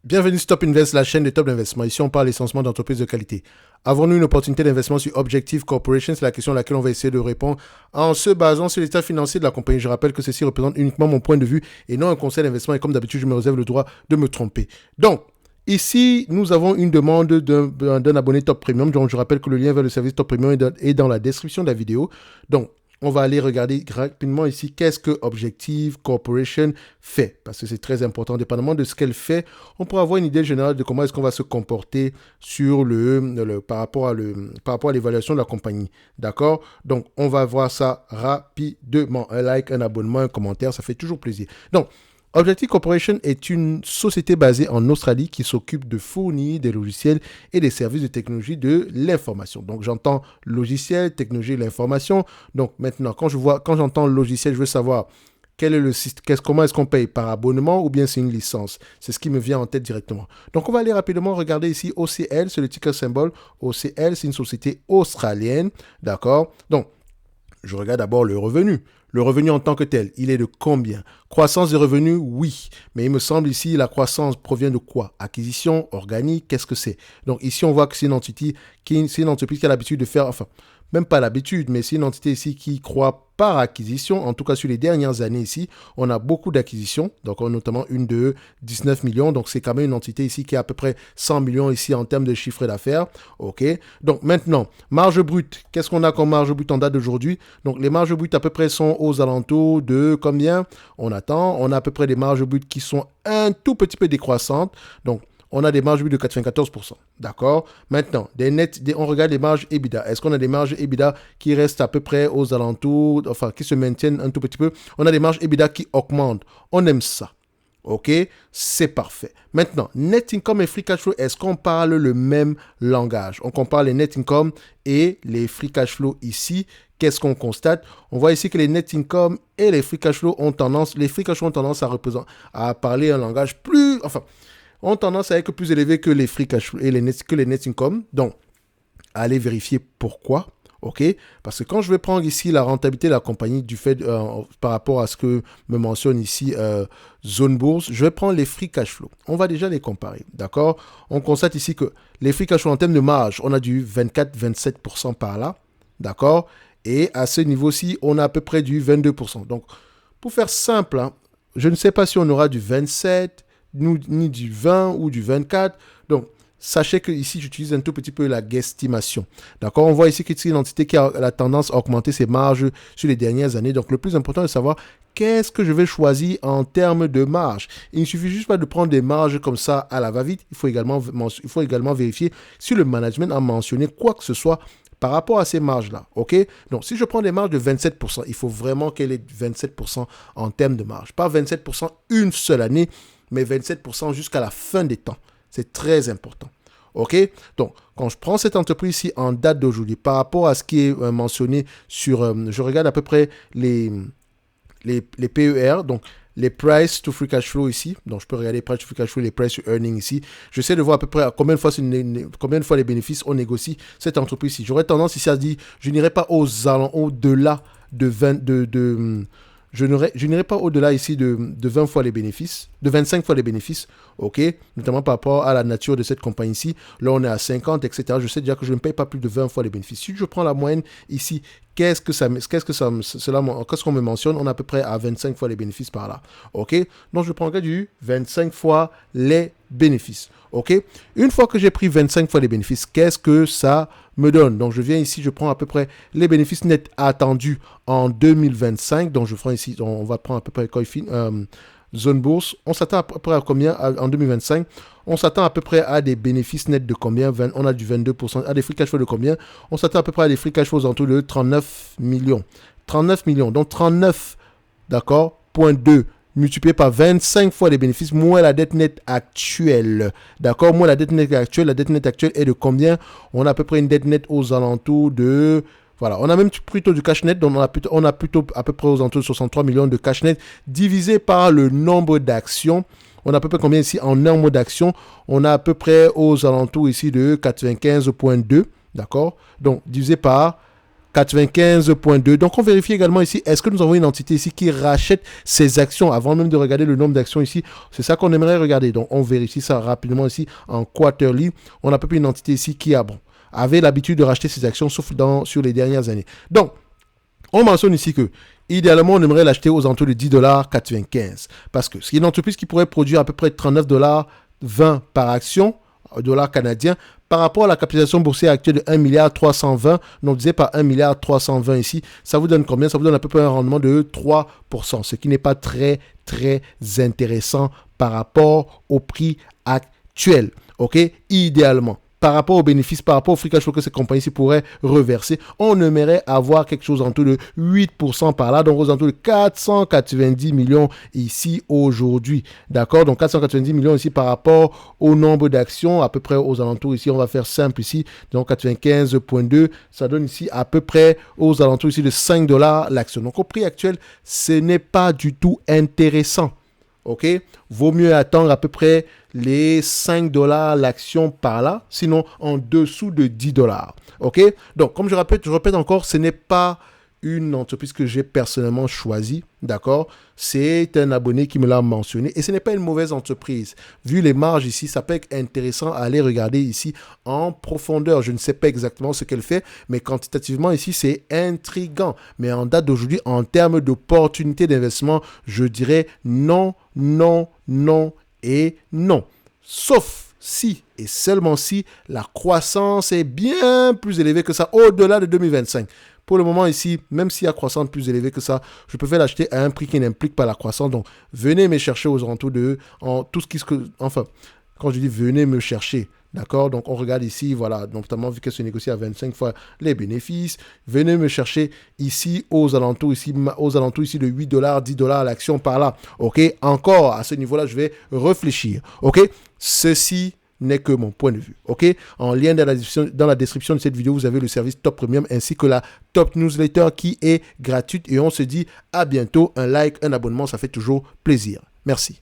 Bienvenue sur Top Invest, la chaîne de top d'investissement. Ici, on parle essentiellement d'entreprises de qualité. Avons-nous une opportunité d'investissement sur Objective Corporation? C'est la question à laquelle on va essayer de répondre en se basant sur l'état financier de la compagnie. Je rappelle que ceci représente uniquement mon point de vue et non un conseil d'investissement. Et comme d'habitude, je me réserve le droit de me tromper. Donc, ici, nous avons une demande d'un abonné Top Premium. Donc, je rappelle que le lien vers le service Top Premium est dans la description de la vidéo. Donc, on va aller regarder rapidement ici qu'est-ce que Objective Corporation fait. Parce que c'est très important. Dépendamment de ce qu'elle fait, on pourra avoir une idée générale de comment est-ce qu'on va se comporter sur par rapport à l'évaluation de la compagnie. D'accord? Donc, on va voir ça rapidement. Un like, un abonnement, un commentaire, ça fait toujours plaisir. Donc, Objective Corporation est une société basée en Australie qui s'occupe de fournir des logiciels et des services de technologie de l'information. Donc, j'entends logiciel, technologie de l'information. Donc, maintenant, quand j'entends logiciel, je veux savoir quel est le système, comment est-ce qu'on paye par abonnement ou bien c'est une licence. C'est ce qui me vient en tête directement. Donc, on va aller rapidement regarder ici OCL, c'est le ticker symbole. OCL, c'est une société australienne. D'accord? Donc, je regarde d'abord le revenu. Le revenu en tant que tel, il est de combien? Croissance des revenus, oui. Mais il me semble ici, la croissance provient de quoi? Acquisition, organique, qu'est-ce que c'est? Donc ici, on voit que c'est une entité, c'est une entreprise qui a l'habitude de faire, enfin, même pas l'habitude, mais c'est une entité ici qui croît par acquisition. En tout cas, sur les dernières années ici, on a beaucoup d'acquisitions. Donc, on a notamment une de 19 millions. Donc, c'est quand même une entité ici qui a à peu près 100 millions ici en termes de chiffre d'affaires. OK. Donc, maintenant, marge brute. Qu'est-ce qu'on a comme marge brute en date d'aujourd'hui? Donc, les marges brutes à peu près sont aux alentours de combien? On a à peu près des marges brutes qui sont un tout petit peu décroissantes. Donc, on a des marges brutes de 94%. D'accord? Maintenant, on regarde les marges EBITDA. Est-ce qu'on a des marges EBITDA qui restent à peu près aux alentours, enfin, qui se maintiennent un tout petit peu? On a des marges EBITDA qui augmentent. On aime ça. OK? C'est parfait. Maintenant, net income et free cash flow, est-ce qu'on parle le même langage? On compare les net income et les free cash flow ici. Qu'est-ce qu'on constate? On voit ici que les net income et les free cash flow ont tendance à parler un langage ont tendance à être plus élevé que les free cash flow et les net income. Donc, allez vérifier pourquoi. OK? Parce que quand je vais prendre ici la rentabilité de la compagnie par rapport à ce que me mentionne ici Zone Bourse, je vais prendre les free cash flow. On va déjà les comparer. D'accord? On constate ici que les free cash flow en termes de marge, on a du 24-27% par là. D'accord? Et à ce niveau-ci, on a à peu près du 22%. Donc, pour faire simple, hein, je ne sais pas si on aura du 27, ni du 20 ou du 24. Donc, sachez que ici, j'utilise un tout petit peu la guesstimation. D'accord? On voit ici que c'est une entité qui a la tendance à augmenter ses marges sur les dernières années. Donc, le plus important est de savoir qu'est-ce que je vais choisir en termes de marge. Il ne suffit juste pas de prendre des marges comme ça à la va-vite. Il faut également vérifier si le management a mentionné quoi que ce soit par rapport à ces marges-là. OK? Donc, si je prends des marges de 27%, il faut vraiment qu'elle ait 27% en termes de marge. Pas 27% une seule année, mais 27% jusqu'à la fin des temps. C'est très important. OK? Donc, quand je prends cette entreprise-ci en date d'aujourd'hui, par rapport à ce qui est mentionné je regarde à peu près les PER, donc les price to free cash flow ici. Donc, je peux regarder price to free cash flow, les price to earning ici. J'essaie de voir à peu près à combien de fois les bénéfices on négocie cette entreprise-ci. J'aurais tendance ici à dire, je n'irai pas au-delà de 20, je n'irai pas au-delà ici de 20 fois les bénéfices, de 25 fois les bénéfices, OK, notamment par rapport à la nature de cette compagnie-ci. Là, on est à 50, etc. Je sais déjà que je ne paye pas plus de 20 fois les bénéfices. Si je prends la moyenne ici, qu'est-ce qu'on me mentionne? On est à peu près à 25 fois les bénéfices par là, OK? Donc, je prendrai du 25 fois les bénéfices, OK? Une fois que j'ai pris 25 fois les bénéfices, qu'est-ce que ça me donne? Donc, je viens ici, je prends à peu près les bénéfices nets attendus en 2025. Donc, je ferai ici, on va prendre à peu près Zone Bourse. On s'attend à peu près à combien en 2025? On s'attend à peu près à des bénéfices nets de combien? On a du 22%. À des free cash flow de combien? On s'attend à peu près à des free cash flows autour de 39 millions. 39 millions. Donc, 39, d'accord, .2 multiplié par 25 fois les bénéfices, moins la dette nette actuelle. D'accord? Moins la dette nette actuelle. La dette nette actuelle est de combien? On a à peu près une dette nette aux alentours de... Voilà, on a même plutôt du cash net, donc on a plutôt à peu près aux alentours de 63 millions de cash net divisé par le nombre d'actions. On a à peu près combien ici en nombre d'actions? On a à peu près aux alentours ici de 95,2, d'accord? Donc, divisé par 95.2. Donc, on vérifie également ici, est-ce que nous avons une entité ici qui rachète ses actions avant même de regarder le nombre d'actions ici? C'est ça qu'on aimerait regarder. Donc, on vérifie ça rapidement ici en quarterly. On a à peu près une entité ici qui avait l'habitude de racheter ses actions, sauf sur les dernières années. Donc, on mentionne ici que, idéalement, on aimerait l'acheter aux alentours de $10,95. Parce que c'est une entreprise qui pourrait produire à peu près $39,20 par action, dollars canadiens, par rapport à la capitalisation boursière actuelle de 1,320 $. Donc, on disait par 1,320 $ ici, ça vous donne combien? Ça vous donne à peu près un rendement de 3%, ce qui n'est pas très, très intéressant par rapport au prix actuel. OK? Idéalement. Par rapport aux bénéfices, par rapport au free cash flow que ces compagnies pourraient reverser, on aimerait avoir quelque chose en tout de 8% par là, donc aux alentours de 490 millions ici aujourd'hui. D'accord? Donc 490 millions ici par rapport au nombre d'actions, à peu près aux alentours ici, on va faire simple ici, donc 95.2, ça donne ici à peu près aux alentours ici de $5 l'action. Donc au prix actuel, ce n'est pas du tout intéressant. OK? Vaut mieux attendre à peu près les $5 l'action par là, sinon en dessous de $10. OK? Donc, comme je répète encore, ce n'est pas une entreprise que j'ai personnellement choisie, d'accord? C'est un abonné qui me l'a mentionné et ce n'est pas une mauvaise entreprise. Vu les marges ici, ça peut être intéressant à aller regarder ici en profondeur. Je ne sais pas exactement ce qu'elle fait, mais quantitativement ici, c'est intriguant. Mais en date d'aujourd'hui, en termes d'opportunités d'investissement, je dirais non, non, non et non. Sauf si et seulement si la croissance est bien plus élevée que ça au-delà de 2025. Pour le moment ici, même s'il y a croissance plus élevée que ça, je peux l'acheter à un prix qui n'implique pas la croissance. Donc, venez me chercher aux alentours de tout ce qui se... Enfin, quand je dis venez me chercher, d'accord? Donc, on regarde ici, voilà, notamment vu qu'elle se négocie à 25 fois les bénéfices. Venez me chercher ici aux alentours ici de $8, $10 l'action par là. OK? Encore, à ce niveau-là, je vais réfléchir. OK? Ceci n'est que mon point de vue. OK? En lien dans la description de cette vidéo, vous avez le service Top Premium ainsi que la Top Newsletter qui est gratuite. Et on se dit à bientôt. Un like, un abonnement, ça fait toujours plaisir. Merci.